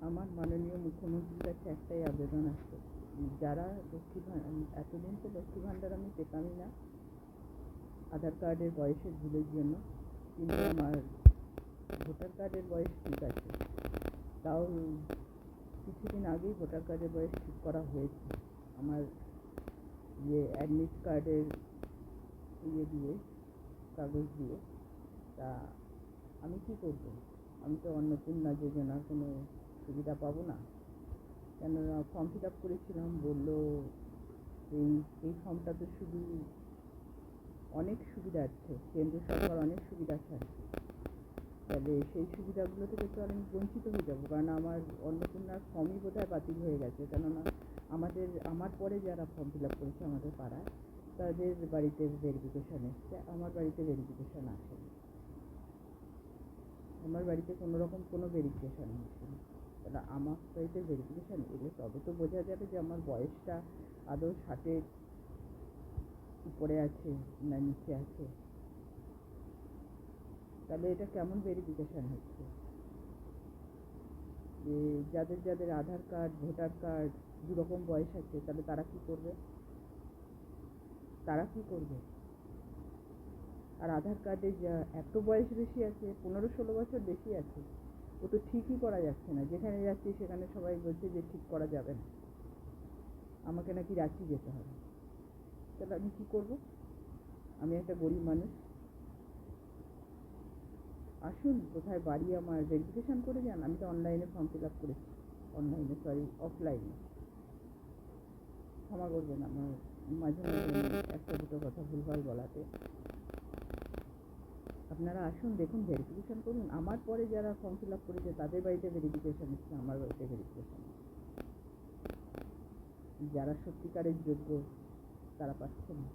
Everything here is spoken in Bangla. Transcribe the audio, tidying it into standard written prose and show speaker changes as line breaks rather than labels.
আমার মাননীয় মুখ্যমন্ত্রীর কাছে একটাই আবেদন আছে, যারা এতদিন তো লক্ষ্মী ভাণ্ডার আমি পেতামই না আধার কার্ডের বয়সের ভুলের জন্য, কিন্তু আমার ভোটার কার্ডের বয়স ঠিক আছে। তাও কিছুদিন আগেই ভোটার কার্ডের বয়স ঠিক করা হয়েছে আমার অ্যাডমিট কার্ডের দিয়ে কাগজ দিয়ে। তা আমি কি করব? আমি তো অন্নপূর্ণা যোজনার কোনো সুবিধা পাবো না, কেননা ফর্ম ফিল আপ করেছিলাম, বললো এই ফর্মটা তো শুধু অনেক সুবিধা আছে, কেন্দ্র সরকার অনেক সুবিধা ছাড়ছে, তাহলে সেই সুবিধাগুলো থেকে তো আমি বঞ্চিত হয়ে যাবো, কারণ আমার অন্নপূর্ণার ফর্মই বোধহয় বাতিল হয়ে গেছে। কেননা আমার পরে যারা ফর্ম ফিল আপ করেছে আমাদের পাড়ায়, তাদের বাড়িতে ভেরিফিকেশান এসছে, আমার বাড়িতে ভেরিফিকেশান আসেনি। আমার বাড়িতে কোনো রকম কোনো ভেরিফিকেশান হচ্ছে না। তাহলে আমার বাড়িতে ভেরিফিকেশান এলে তবে তো বোঝা যাবে যে আমার বয়সটা আদৌ 60-এর উপরে আছে না নিচে আছে। তাহলে এটা কেমন ভেরিফিকেশান হচ্ছে যে যাদের আধার কার্ড ভোটার কার্ড দুরকম বয়স আছে, তাহলে তারা কি করবে? আর আধার কার্ডে যা এত বয়স বেশি আছে, 15-16 বছর বেশি আছে, ও তো ঠিকই করা যাচ্ছে না। যেখানে যাচ্ছি সেখানে সবাই বলছে যে ঠিক করা যাবে না, আমাকে নাকি রাঁচি যেতে হবে। তাহলে আমি কী করব? আমি একটা গরিব মানুষ। আসুন, কোথায় বাড়ি আমার ভেরিফিকেশান করে যান। আমি তো অনলাইনে ফর্ম ফিল আপ করেছি, অফলাইনে। ক্ষমা করবেন আমার মাঝে মাঝে একটা দুটো কথা ভুলভাল বলাতে। আপনারা আসুন, দেখুন, ভেরিফিকেশান করুন। আমার পরে যারা ফর্ম ফিল আপ করেছে তাদের বাড়িতে ভেরিফিকেশান এসছে, আমার বাড়িতে ভেরিফিকেশান এসছে। যারা সত্যিকারের যোগ্য তারা পাচ্ছে না।